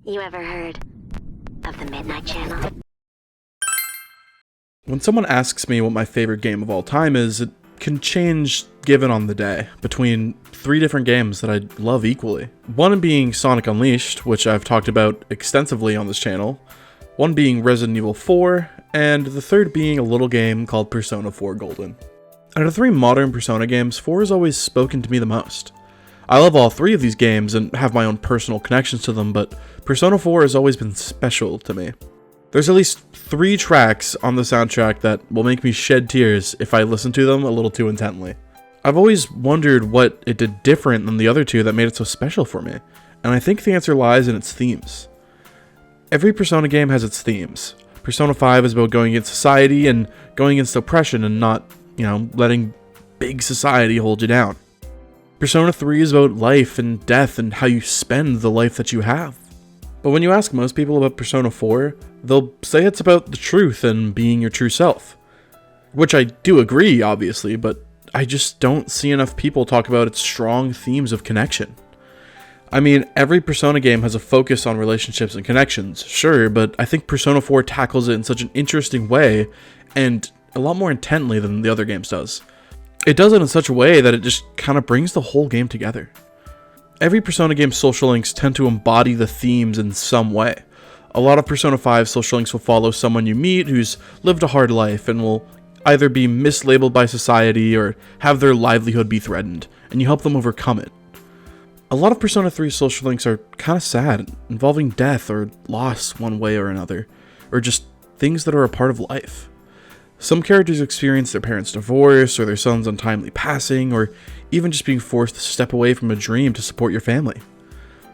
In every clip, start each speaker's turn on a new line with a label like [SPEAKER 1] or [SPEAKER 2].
[SPEAKER 1] You ever heard of the Midnight Channel?
[SPEAKER 2] When someone asks me what my favorite game of all time is, it can change given on the day, between 3 different games that I love equally. One being Sonic Unleashed, which I've talked about extensively on this channel, one being Resident Evil 4, and the third being a little game called Persona 4 Golden. Out of the 3 modern Persona games, 4 has always spoken to me the most. I love all 3 of these games and have my own personal connections to them, but Persona 4 has always been special to me. There's at least 3 tracks on the soundtrack that will make me shed tears if I listen to them a little too intently. I've always wondered what it did different than the other 2 that made it so special for me, and I think the answer lies in its themes. Every Persona game has its themes. Persona 5 is about going against society and going against oppression and not, letting big society hold you down. Persona 3 is about life and death and how you spend the life that you have. But when you ask most people about Persona 4, they'll say it's about the truth and being your true self. Which I do agree, obviously, but I just don't see enough people talk about its strong themes of connection. I mean, every Persona game has a focus on relationships and connections, sure, but I think Persona 4 tackles it in such an interesting way, and a lot more intently than the other games does. It does it in such a way that it just kind of brings the whole game together. Every Persona game's social links tend to embody the themes in some way. A lot of Persona 5 social links will follow someone you meet who's lived a hard life and will either be mislabeled by society or have their livelihood be threatened, and you help them overcome it. A lot of Persona 3 social links are kind of sad, involving death or loss one way or another, or just things that are a part of life. Some characters experience their parents' divorce, or their son's untimely passing, or even just being forced to step away from a dream to support your family.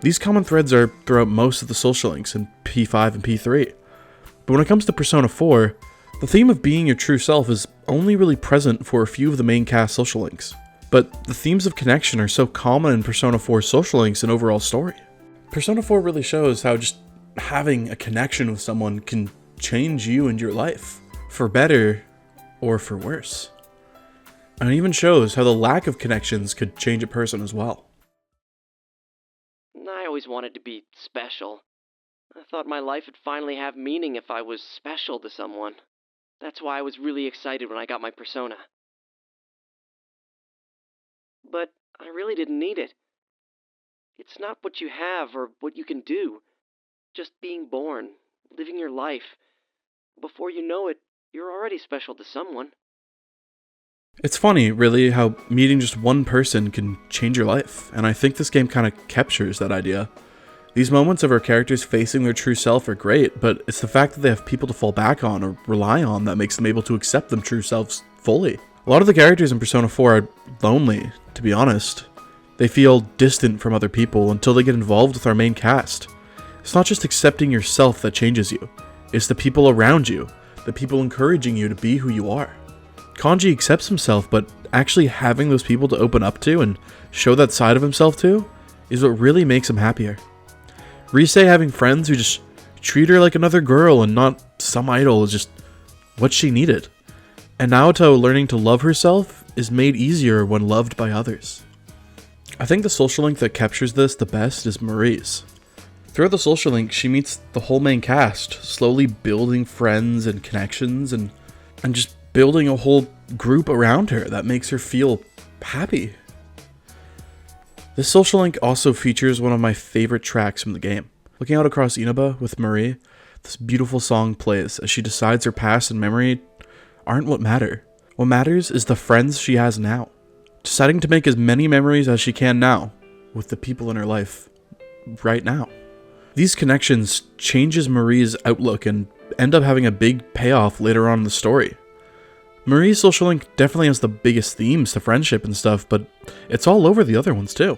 [SPEAKER 2] These common threads are throughout most of the social links in P5 and P3. But when it comes to Persona 4, the theme of being your true self is only really present for a few of the main cast social links. But the themes of connection are so common in Persona 4's social links and overall story. Persona 4 really shows how just having a connection with someone can change you and your life, for better or for worse. And it even shows how the lack of connections could change a person as well.
[SPEAKER 3] I always wanted to be special. I thought my life would finally have meaning if I was special to someone. That's why I was really excited when I got my persona. But I really didn't need it. It's not what you have or what you can do. Just being born, living your life. Before you know it, you're already special to someone.
[SPEAKER 2] It's funny, really, how meeting just one person can change your life, and I think this game kind of captures that idea. These moments of our characters facing their true self are great, but it's the fact that they have people to fall back on or rely on that makes them able to accept them true selves fully. A lot of the characters in Persona 4 are lonely, to be honest. They feel distant from other people until they get involved with our main cast. It's not just accepting yourself that changes you, it's the people around you, the people encouraging you to be who you are. Kanji accepts himself, but actually having those people to open up to and show that side of himself to is what really makes him happier. Rise having friends who just treat her like another girl and not some idol is just what she needed. And Naoto learning to love herself is made easier when loved by others. I think the social link that captures this the best is Marie's. Throughout the social link, she meets the whole main cast, slowly building friends and connections and just building a whole group around her that makes her feel happy. This social link also features one of my favorite tracks from the game. Looking out across Inaba with Marie, this beautiful song plays as she decides her past and memory aren't what matter. What matters is the friends she has now. Deciding to make as many memories as she can now with the people in her life right now. These connections changes Marie's outlook and end up having a big payoff later on in the story. Marie's social link definitely has the biggest themes to friendship and stuff, but it's all over the other ones too.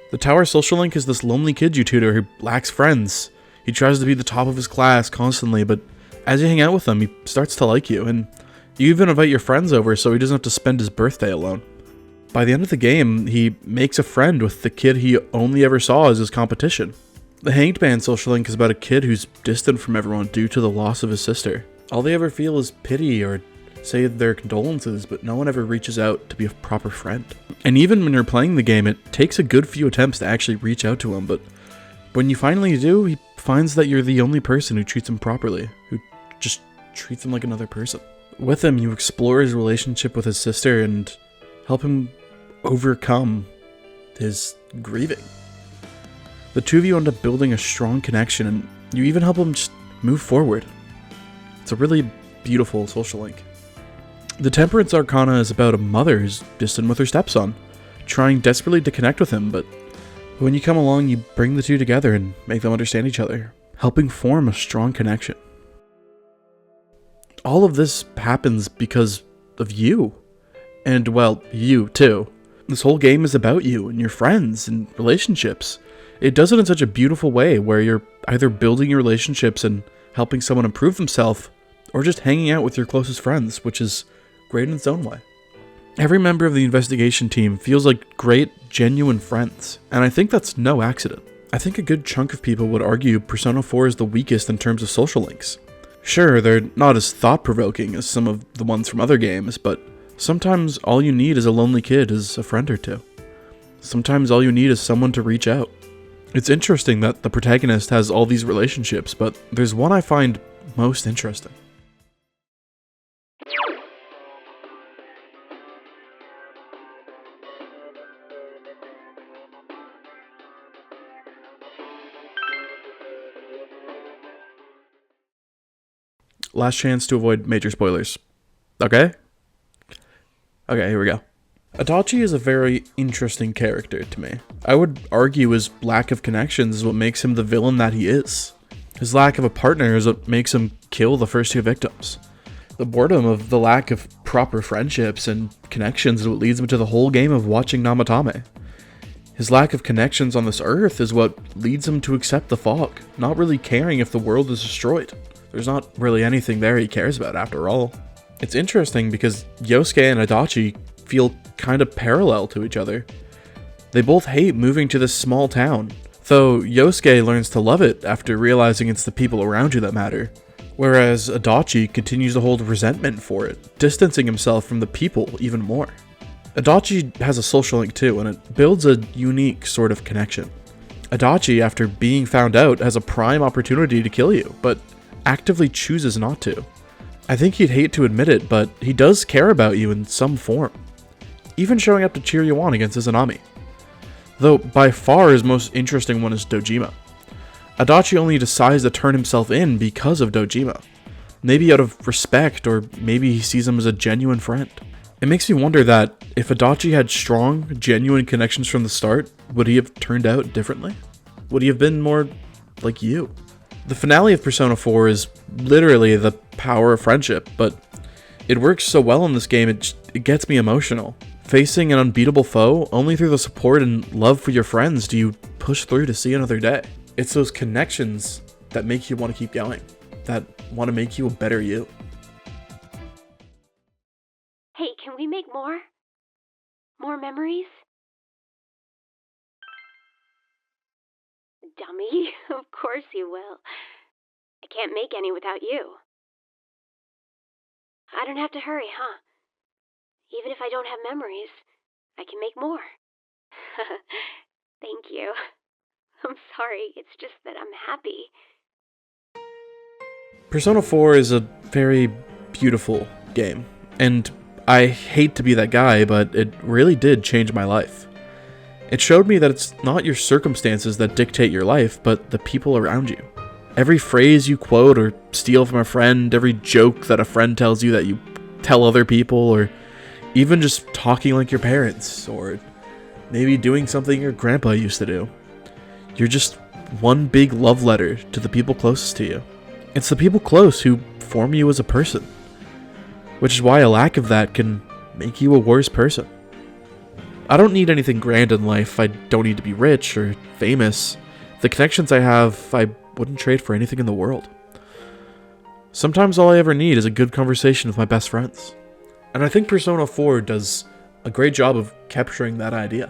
[SPEAKER 2] The Tower social link is this lonely kid you tutor who lacks friends. He tries to be the top of his class constantly, but as you hang out with him, he starts to like you, and you even invite your friends over so he doesn't have to spend his birthday alone. By the end of the game, he makes a friend with the kid he only ever saw as his competition. The Hanged Man social link is about a kid who's distant from everyone due to the loss of his sister. All they ever feel is pity or say their condolences, but no one ever reaches out to be a proper friend. And even when you're playing the game, it takes a good few attempts to actually reach out to him, but When you finally do, he finds that you're the only person who treats him properly, who just treats him like another person. With him, you explore his relationship with his sister and help him overcome his grieving. The two of you end up building a strong connection, and you even help him just move forward. It's a really beautiful social link. The Temperance Arcana is about a mother who's distant with her stepson, trying desperately to connect with him, but when you come along, you bring the two together and make them understand each other, helping form a strong connection. All of this happens because of you. And, well, you too. This whole game is about you and your friends and relationships. It does it in such a beautiful way where you're either building your relationships and helping someone improve themselves, or just hanging out with your closest friends, which is great in its own way. Every member of the investigation team feels like great, genuine friends, and I think that's no accident. I think a good chunk of people would argue Persona 4 is the weakest in terms of social links. Sure, they're not as thought-provoking as some of the ones from other games, but sometimes all you need as a lonely kid is a friend or two. Sometimes all you need is someone to reach out. It's interesting that the protagonist has all these relationships, but there's one I find most interesting. Last chance to avoid major spoilers. Okay? Okay, here we go. Adachi is a very interesting character to me. I would argue his lack of connections is what makes him the villain that he is. His lack of a partner is what makes him kill the first two victims. The boredom of the lack of proper friendships and connections is what leads him to the whole game of watching Namatame. His lack of connections on this earth is what leads him to accept the fog, not really caring if the world is destroyed. There's not really anything there he cares about after all. It's interesting because Yosuke and Adachi feel kind of parallel to each other. They both hate moving to this small town, though Yosuke learns to love it after realizing it's the people around you that matter, whereas Adachi continues to hold resentment for it, distancing himself from the people even more. Adachi has a social link too, and it builds a unique sort of connection. Adachi, after being found out, has a prime opportunity to kill you, but actively chooses not to. I think he'd hate to admit it, but he does care about you in some form, even showing up to cheer you on against Izanami. Though by far his most interesting one is Dojima. Adachi only decides to turn himself in because of Dojima, maybe out of respect, or maybe he sees him as a genuine friend. It makes me wonder that if Adachi had strong, genuine connections from the start, would he have turned out differently? Would he have been more like you? The finale of Persona 4 is literally the power of friendship, but it works so well in this game, it gets me emotional. Facing an unbeatable foe, only through the support and love for your friends do you push through to see another day. It's those connections that make you want to keep going, that want to make you a better you.
[SPEAKER 1] Hey, can we make more? More memories? Dummy, of course you will. I can't make any without you. I don't have to hurry, huh? Even if I don't have memories, I can make more. Thank you. I'm sorry, it's just that I'm happy.
[SPEAKER 2] Persona 4 is a very beautiful game, and I hate to be that guy, but it really did change my life. It showed me that it's not your circumstances that dictate your life, but the people around you. Every phrase you quote or steal from a friend, every joke that a friend tells you that you tell other people, or even just talking like your parents, or maybe doing something your grandpa used to do. You're just one big love letter to the people closest to you. It's the people close who form you as a person, which is why a lack of that can make you a worse person. I don't need anything grand in life. I don't need to be rich or famous. The connections I have, I wouldn't trade for anything in the world. Sometimes all I ever need is a good conversation with my best friends. And I think Persona 4 does a great job of capturing that idea.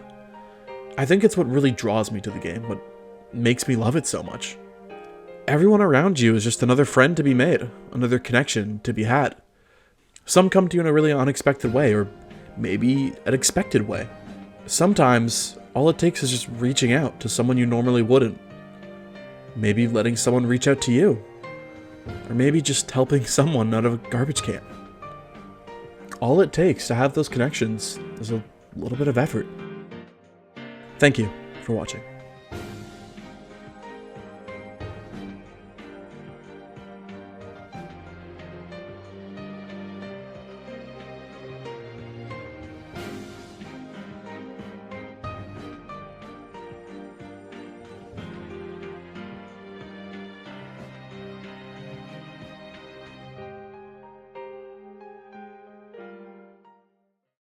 [SPEAKER 2] I think it's what really draws me to the game, what makes me love it so much. Everyone around you is just another friend to be made, another connection to be had. Some come to you in a really unexpected way, or maybe an expected way. Sometimes, all it takes is just reaching out to someone you normally wouldn't. maybe letting someone reach out to you, or maybe just helping someone out of a garbage can. All it takes to have those connections is a little bit of effort. Thank you for watching.